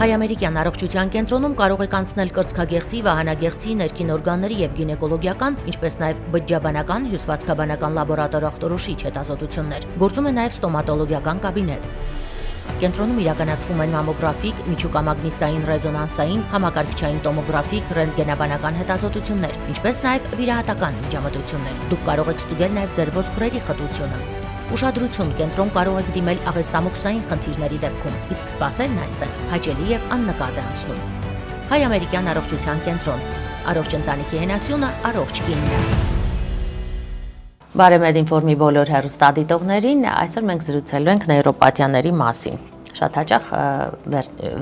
Հայ-ամերիկյան առողջության կենտրոնում կարող եք անցնել կրծքագեղձի, վահանագեղձի, ներքին օրգանների եւ գինեկոլոգիական, ինչպես նաեւ բջջաբանական, հյուսվածքաբանական լաբորատոր ախտորոշիչ հետազոտություններ։ Գործում է նաեւ ստոմատոլոգիական կաբինետ։ Կենտրոնում իրականացվում են մամոգրաֆիկ, միջուկամագնիսային ռեզոնանսային, համակարգչային տոմոգրաֆիկ, ռենտգենաբանական հետազոտություններ, ինչպես նաեւ վիրահատական միջամտություններ։ Դուք կարող եք ստուգել նաեւ ձեր ոսկրերի խտությունը։ Ուշադրություն, կենտրոն կարող եք դիմել աղեստամոքսային խնդիրների դեպքում, իսկ սպասելն այստեղ հաճելի եւ աննկատ է անցնում։ Հայ-ամերիկյան առողջության կենտրոն։ Առողջ ընտանիքի հենասյունը առողջ կինն է։ Բարև Մեդինֆորմի բոլոր հեռուստադիտողներին, այսօր մենք զրուցելու ենք նեյրոպաթիաների մասին։ Շատ հաճախ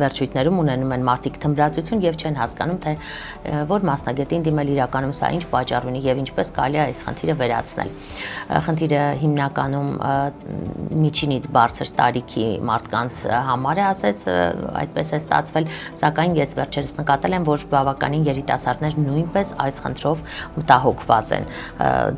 վերջույթներում ունենում են մարդիկ թմրածություն եւ չեն հասկանում, թե որ մասնագետին դիմել իրականում սա ինչ պատճառ ունի եւ ինչպես կարելի է այս խնդիրը վերացնել։ Խնդիրը հիմնականում միջինից բարձր տարիքի մարդկանց համար է, ասես այդպես է ստացվել, սակայն ես վերջերս նկատել եմ, որ բավականին երիտասարդներ նույնպես այս խնդրով մտահոգված են,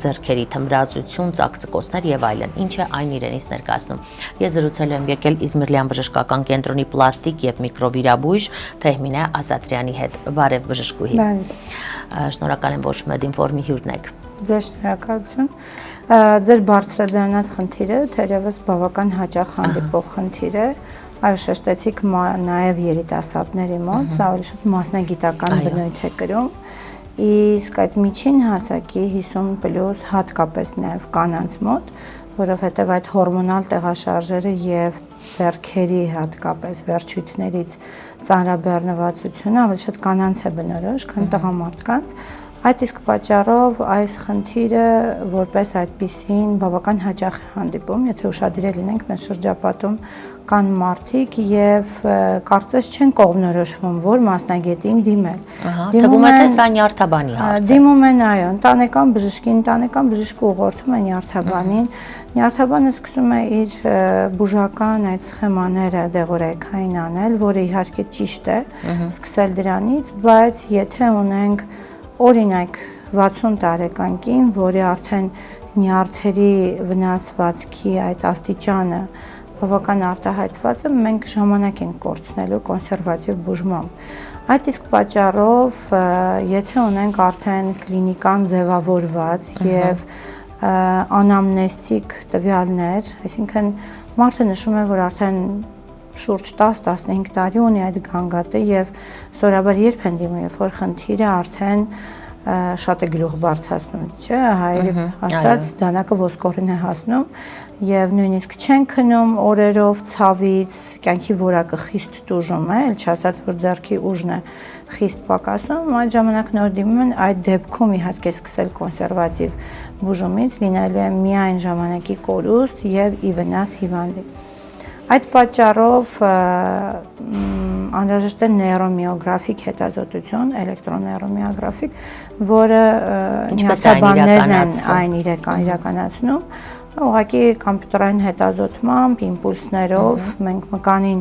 ձեռքերի թմրածություն, ծակծկոցներ եւ այլն, ինչը այն իրենից ներկայացնում։ Ես զրուցել եմ եկել Իզմիրլյան բժշկական կենտրոնի պլաստիկ եւ միկրովիրաբույժ Թեհմինե Ասատրյանի հետ։ Բարև բժշկուհի։ Շնորհակալ եմ, որ Մեդինֆորմի հյուրն եք։ Ձեր շնորհակալություն։ Ձեր բարձրաձայնած խնդիրը թերևս բավական հաճախ հանդիպող խնդիր է։ Այո, շեշտեցիք նաև երիտասարդների մոտ, սա ավելի շատ մասնագիտական բնույթ է կրում։ Իսկ այդ միջին հասակի 50+ հատկապես նաև կանանց մոտ, որովհետև այդ հորմոնալ տեղաշարժերը եւ ձեռքերի հատկապես վերջույթներից ծանրաբեռնվածությունը ավելի շատ կանանց է բնորոշ, քան տղամարդկանց։ Այդ իսկ պատճառով այս խնդիրը որպես այդպիսին բավական հաճախ է հանդիպում, եթե ուշադիր լինենք մեր շրջապատում կան մարդիկ եւ կարծես չեն կողմնորոշվում, որ մասնագետին դիմել։ Թվում է թե սա նյարդաբանի հարց է։ Դիմում են, այո, ընտանեկան բժշկը ուղղորդում է նյարդաբանին։ Նյարդաբանը սկսում է իր բուժական այդ սխեմաները դեղորայքային անել, որը իհարկե ճիշտ է, սկսել դրանից, բայց եթե ունենք օրինակ 60 տարեկան կին, որի արդեն նյարդերի վնասվածքի այդ աստիճանը բավական արտահայտված է, մենք ժամանակ ենք կորցնելու կոնսերվատիվ բուժմամբ։ Այդ իսկ պատճառով, եթե ունենք արդեն կլինիկան ձևավորված եւ անամնեստիկ տվյալներ, այսինքն մարդը նշում է, որ արդեն շուրջ 10-15 տարի ունի այդ գանգատը եւ սովորաբար երբ են դիմում, երբ որ խնդիրը արդեն շատ է գլուխ բարձրացնում, չէ, հայերի ասած դանակը ոսկորին է հասնում եւ նույնիսկ չեն քնում օրերով ցավից, կյանքի որակը խիստ տուժում է, չասած որ ձեռքի ուժն է խիստ պակասում, այդ ժամանակ նոր դիմում են, այդ դեպքում իհարկե սկսել կոնսերվատիվ բուժումից լինելու է միայն ժամանակի կորուստ եւ ի վնաս հիվանդի։ Այդ պատճառով անհրաժեշտ է նեյրոմիոգրաֆիկ հետազոտություն, էլեկտրոնեյրոմիոգրաֆիկ, որը նյարդաբաններն են այն իրականացնում, ուղղակի կոմպյուտերային հետազոտմամբ, իմպուլսներով մենք մկանին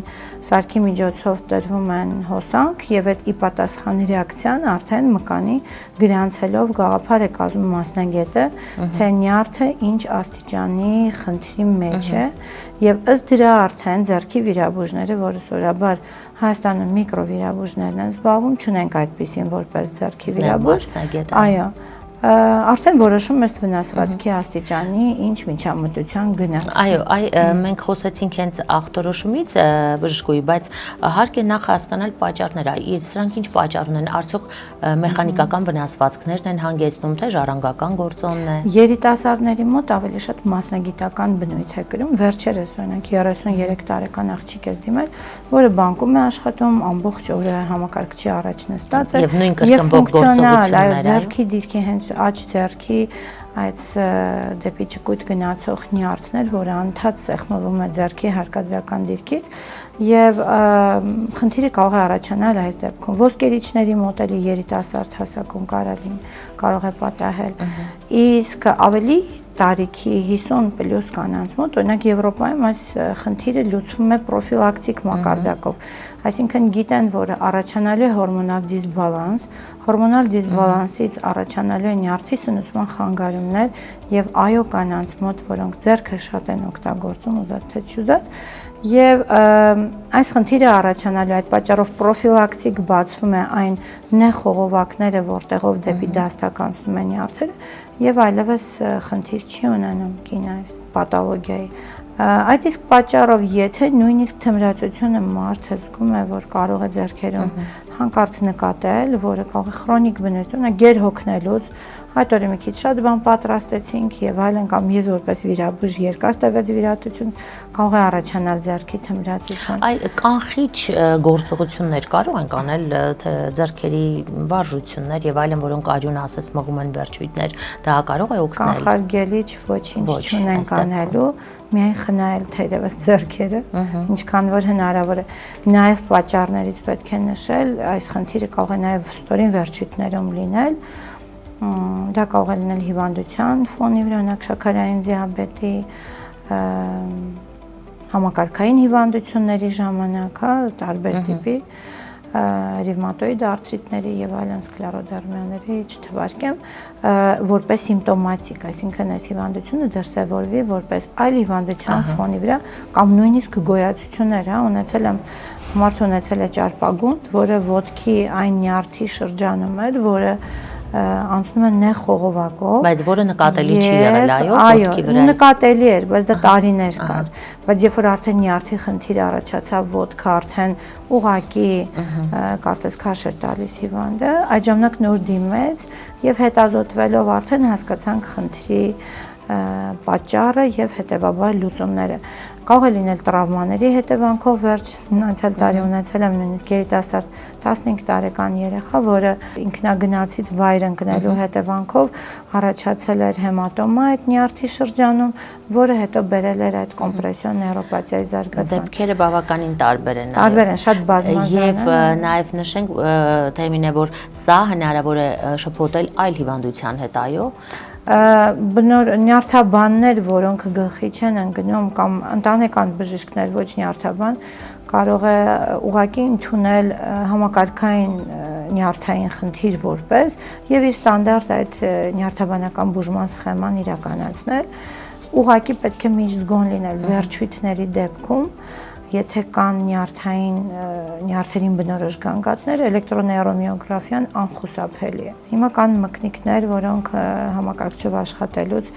սարքի միջոցով տրվում են հոսանք եւ այդ ի պատասխան ռեակցիան արդեն մկանի գրանցելով գաղափար է կազմում մասնագետը, թե նյարդը ինչ աստիճանի խնդրի մեջ է եւ ըստ դրա արդեն ձեռքի վիրաբույժները, որը սովորաբար Հայաստանում միկրովիրաբույժներն են զբաղվում, չունենք այդպիսին որպես ձեռքի վիրաբույժ, այո, արդեն որոշում ըստ վնասվածքի աստիճանի ինչ միջամտության գնա։ Այո, մենք խոսեցինք հենց ախտորոշումից բժշկուհի, բայց հարկ է նախ հասկանալ պատճառները, սրանք ինչ պատճառ ունեն, արդյոք մեխանիկական վնասվածքներն են հանգեցնում, թե ժառանգական գործոնն է։ Երիտասարդների մոտ ավելի շատ մասնագիտական բնույթ է կրում, վերջերս օրինակ 33 տարեկան աղջիկ էր դիմել, որը բանկում է աշխատում, ամբողջ օրը համակարգչի առաջ նստած է եւ նույն կրկնվող գործողությունները, ձեռքի դիրքի հենց աջ ձեռքի այդ դեպի ճկույտ գնացող նյարդներ, որը անդադ սեղմվում է ձեռքի հարկադրական դիրքից եւ խնդիրը կարող է առաջանալ այս դեպքում ոսկերիչների մոտ էլի երիտասարդ հասակում կարող է պատահել, իսկ ավելի տարիքի 50+ կանանց մոտ, օրինակ Եվրոպայում այս խնդիրը լուծվում է պրոֆիլակտիկ մակարդակով, այսինքն գիտեն, որ առաջանալու է հորմոնալ դիսբալանս, հորմոնալ դիսբալանսից առաջանալու է նյարդի սնուցման խանգարումներ եւ այո կանանց մոտ, որոնք ձեռքը շատ են օգտագործում ուզած թե չուզած, Եվ այս խնդիրը առաջանալու այդ պատճառով պրոֆիլակտիկ բացվում է այն նեխողովակները, որտեղով դեպի դաստակ անցնում են նյարդերը եւ այլևս խնդիր չի ունենում կինը այս պաթոլոգիայի։ Այդ իսկ պատճառով, եթե նույնիսկ թմրածությունը մարդը զգում է, որ կարող է ձեռքերում հանկարծ նկատել, որը կարող է քրոնիկ բնություն է, գերհոգնելուց, այդ օրը մի քիչ շատ բան պատրաստեցինք եւ այլն, կամ ես որպես վիրաբույժ երկար տևած վիրատություն կարող է առաջանալ ձեռքի թմրածություն։ Այ կանխիչ գործողություններ կարող են կանել, թե ձեռքերի վարժություններ եւ այլն, որոնք արյուն ասես մղում են վերջույթներ, դա կարող է օգնել։ Կանխարգելիչ ոչինչ չունեն կանելու, միայն խնայել թերևս ձեռքերը, ինչքան որ հնարավոր է։ Նաեւ պատճառներից պետք է նշել, այս խնդիրը կարող է նաեւ ստորին վերջույթներում լինել։ Դա կարող է լինել հիվանդության ֆոնի վրա, օրինակ շաքարային դիաբետի, համակարգային հիվանդությունների ժամանակ, տարբեր տիպի, ռևմատոիդ արթրիտների եւ այլն սկլերոդերմիաների չթվարկեմ, որպես սիմպտոմատիկ, այսինքն այս հիվանդությունը դրսևորվի որպես այլ հիվանդության ֆոնի վրա կամ նույնիսկ գոյացություններ, ունեցել եմ մարդ ունեցել է ճարպագունդ, որը ոտքի այն նյարդի շրջանում էր, որը անցնում է նեխողովակով, բայց որը նկատելի չի եղել, այո, նկատելի էր, բայց դա տարիներ կար, բայց երբ որ արդեն նյարդի խնդիր առաջացավ, ոտքը արդեն ուղակի կարծես քաշ էր տալիս հիվանդը, այդ ժամանակ նոր դիմեց եւ հետազոտվելով արդեն հասկացանք խնդրի պատճառը եւ հետեւաբար լուծումները։ Կարող է լինել տրավմաների հետևանքով, անցյալ տարի ունեցել եմ նույնիսկ երիտասարդ 15 տարեկան երեխա, որը ինքնագնացից վայր ընկնելու հետևանքով առաջացել էր հեմատոմա այդ նյարդի շրջանում, որը հետո բերել էր այդ կոմպրեսիոն նեյրոպաթիայի զարգացման։ Դեպքերը բավականին տարբեր են։ Տարբեր են, շատ բազմազան են։ Եվ նաեւ նշենք թերմինը, որ սա հնարավոր է շփոթել այլ հիվանդության հետ, այո։ Նյարդաբաններ, որոնք գլխի չեն ընկնում կամ ընտանեկան բժիշկներ, ոչ նյարդաբան, կարող է ուղղակի ընդունել համակարգային նյարդային խնդիր որպես եւ իր ստանդարտ այդ նյարդաբանական բուժման սխեման իրականացնել։ Ուղղակի պետք է միջզգոն լինել վերջույթների դեպքում, եթե կան նյարդերին բնորոշ գանգատներ, էլեկտրոնեյրոմիոգրաֆիան անխուսափելի է։ Հիմա կան մկնիկներ, որոնք համակարգչով աշխատելուց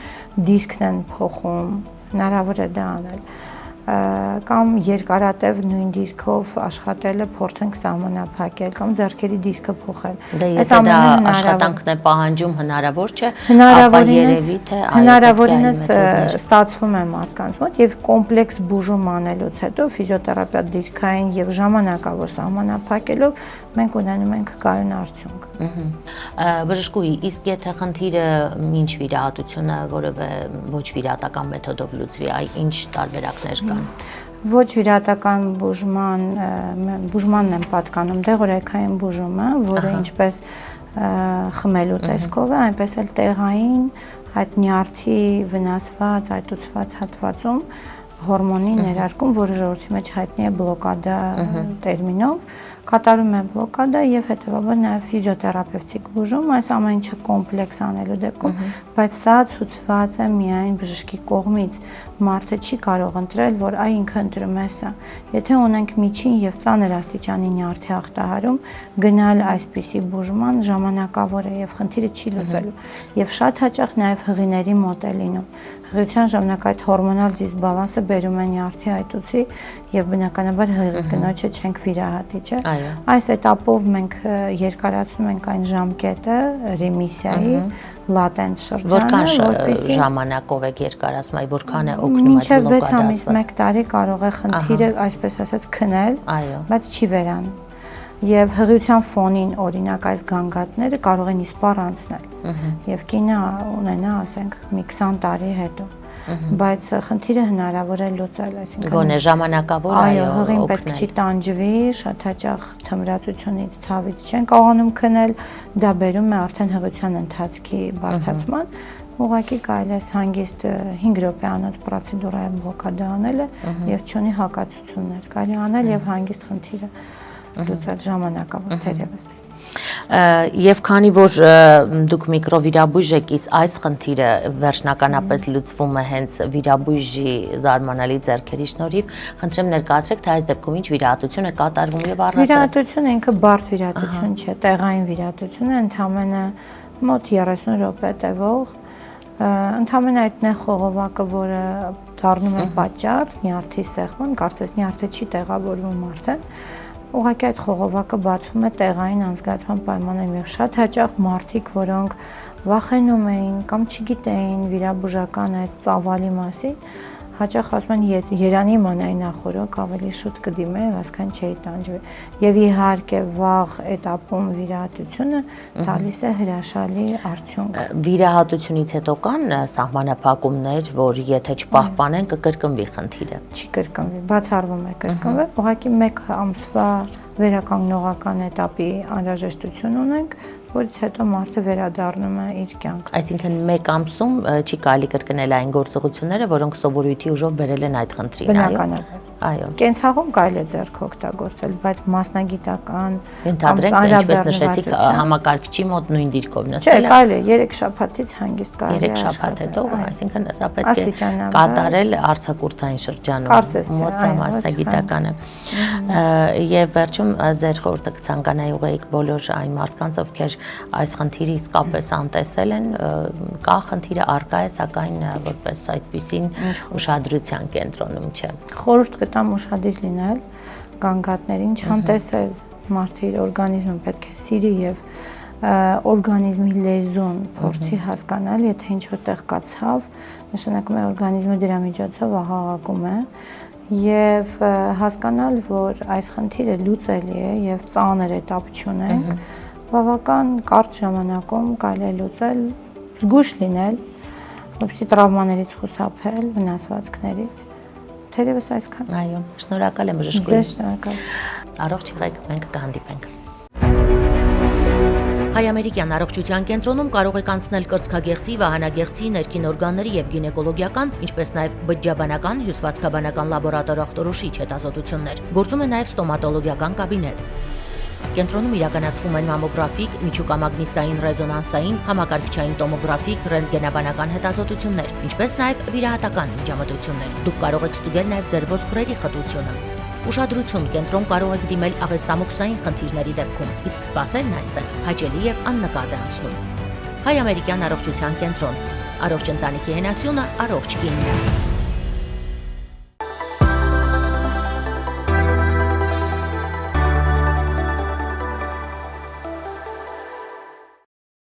դիրքն են փոխում, հնարավոր է դա անել, կամ երկարատև նույն դիրքով աշխատելը փորձենք սահմանափակել կամ ձեռքերի դիրքը փոխել։ Այս ամենը աշխատանքն է պահանջում, հնարավոր չէ, ապա երևի թե հնարավորինս ստացվում է մարդկանց մոտ եւ կոմպլեքս բուժում անելուց հետո ֆիզիոթերապիա դիրքային եւ ժամանակավոր սահմանափակելով մենք ունենում ենք կայուն արդյունք։ Բժշկուհի, իսկ եթե խնդիրը մինչ վիրահատությունը որևէ ոչ վիրահատական մեթոդով լուծվի, այ ինչ տարբերակներ կան։ Ոչ վիրահատական բուժմանն են պատկանում դեղորայքային բուժումը, որը ինչպես խմելու տեսքով է, այնպես էլ տեղային այդ նյարդի վնասված, այտուցված հատվածում հորմոնի ներարկում, որը ժողովրդի մեջ հայտնի է բլոկադա տերմինով, կատարում է բլոկադա եւ հետեւաբար նաեւ ֆիզիոթերապևտիկ բուժում, այս ամեն ինչը կոմպլեքս անելու դեպքում, բայց սա ցուցված է միայն բժշկի կողմից։ Մարդը չի կարող ընտրել, որ այ ինքը ընտրում է սա։ Եթե ունենք միջին եւ ծանր աստիճանի նյարդի ախտահարում, գնալ այսպիսի բուժման ժամանակավոր է եւ խնդիրը չի լուծելու։ Եվ շատ հաճախ նաեւ հղիների մոտ է լինում։ Հղիության ժամանակ այդ հորմոնալ դիսբալանսը բերում է նյարդի այտուցի եւ բնականաբար հղի կնոջը չենք վիրահատի, չէ՞։ Այս этаպով մենք երկարացնում ենք այն ժամկետը ռեմիսիայի լատենտ շրջանը, որքան ժամանակով է երկարացում, այ որքան է օգնում այդ բլոկադասը։ Մինչև 6 ամիս 1 տարի կարող է խնդիրը, այսպես ասած, քնել, բայց չի վերանում։ Եվ հղիության ֆոնին օրինակ այս գանգատները կարող են իսպառ անցնել։ Եվ կինը ունենա, ասենք, մի 20 տարի հետո։ Բայց խնդիրը հնարավոր է լուծել, այսինքն գոնե ժամանակավոր այո, հղին պետք չի տանջվի, շատ հաճախ թմրածությունից, ցավից չեն կարողանում քնել, դա բերում է արդեն հղիության ընթացքի բարդացման։ Ուղղակի կարելի է հանգիստ 5 րոպեանոց պրոցեդուրայի բլոկադա անելը եւ չունի հակացություններ, կարելի անել եւ հանգիստ խնդիրը լուծել ժամանակավոր թերևս։ Եվ քանի որ դուք միկրովիրաբույժ եք, այս խնդիրը վերջնականապես լուծվում է հենց վիրաբույժի զարմանալի ձեռքերի շնորհիվ, խնդրեմ ներկայացրեք, թե այս դեպքում ինչ վիրահատություն է կատարվում եւ առհասարակ։ Վիրահատությունը ինքը բարդ վիրահատություն չէ, տեղային վիրահատություն է, ընդամենը մոտ 30 րոպե տևող, ընդամենը այդ նեղ խողովակը, որը դառնում է պատճառ նյարդի սեղմման, կարծես նյարդը չի տեղավորվում արդեն, ուղղակի այդ խողովակը բացվում է տեղային անզգացման պայմաններում եւ շատ հաճախ մարդիկ, որոնք վախենում էին կամ չգիտեին վիրաբուժական այդ ծավալի մասին, հաճախ ասում են երանի մանայի նախորոք ավելի շուտ կդիմեի, այսքան չէի տանջվի։ Եվ իհարկե վաղ этаպում վիրահատությունը տալիս է հրաշալի արդյունք։ Վիրահատությունից հետո կան սահմանափակումներ, որ եթե չպահպանեն կկրկնվի խնդիրը։ Չի կրկնվի, բացառվում է կրկնվել, ուղղակի 1 ամսվա վերականգնողական этаպի անհրաժեշտություն ունենք, որից հետո մարդը վերադառնում է իր կյանք։ Այսինքն 1 ամսում չի կարելի կրկնել այն գործողությունները, որոնք սովորույթի ուժով բերել են այդ խնդրին, այո։ Բնականաբար։ Այո։ Կենցաղում կարելի է ձեռք օգտագործել, բայց մասնագիտական Ընդհանրենք, ինչպես նշեցիք, համակարգչի մոտ նույն դիրքով Չէ, նստել է։ կարելի է 3 շաբաթից հանգիստ կարելի է 3 շաբաթ հետո, աշխատել, այսինքն սա պետք է աստիճանաբար կատարել արձակուրդային շրջանում։ Կարծես թե, Մոտ այո, մասնագիտականը։ Եվ վերջում ձեր խորհուրդը կցանկանայի ուղղեիք բոլոր այն մարդկանց, ովքեր այս խնդիրը իսկապես անտեսել են, կա խնդիրը առկա է, սակայն որպես այդպիսին ուշադրության կենտրոնում չէ։ Խորհուրդ կտամ ուշադիր լինել գանգատներին, չանտեսել մարդի իր օրգանիզմը, պետք է սիրի եւ օրգանիզմի լեզուն փորձի հասկանալ, եթե ինչ որտեղ կա ցավ, նշանակում է օրգանիզմը դրա միջոցով աղաղակում է եւ հասկանալ, որ այս խնդիրը լուծելի է եւ ծանր этап չունենք, բավական կարճ ժամանակում կարելի է լուծել, զգույշ լինել, որպեսզի տրավմաներից խուսափել, վնասվածքներից։ Թերևս այսքան։ Այո, շնորհակալ եմ բժշկուհի։ Շնորհակալություն։ Առողջ եղեք, մենք կհանդիպենք։ Հայ-ամերիկյան առողջության կենտրոնում կարող եք անցնել կրծքագեղձի, վահանագեղձի, ներքին օրգանների եւ գինեկոլոգիական, ինչպես նաեւ բջջաբանական, հյուսվածքաբանական լաբորատոր ախտորոշիչ հետազոտություններ։ Գործում է նաեւ ստոմատոլոգիական կաբինետ։ Կենտրոնում իրականացվում են մամոգրաֆիկ, միջուկամագնիսային ռեզոնանսային, համակարգչային տոմոգրաֆիկ, ռենտգենաբանական հետազոտություններ, ինչպես նաև վիրահատական միջամտություններ։ Դուք կարող եք ստուգել նաև ձեր ոսկրերի խտությունը։ Ուշադրություն, կենտրոն կարող եք դիմել աղեստամոքսային խնդիրների դեպքում, իսկ սպասելն այստեղ հաճելի եւ աննկատ է անցնում։ Հայ-ամերիկյան առողջության կենտրոն։ Առողջ ընտանիքի հենասյունը, առողջ կինն է։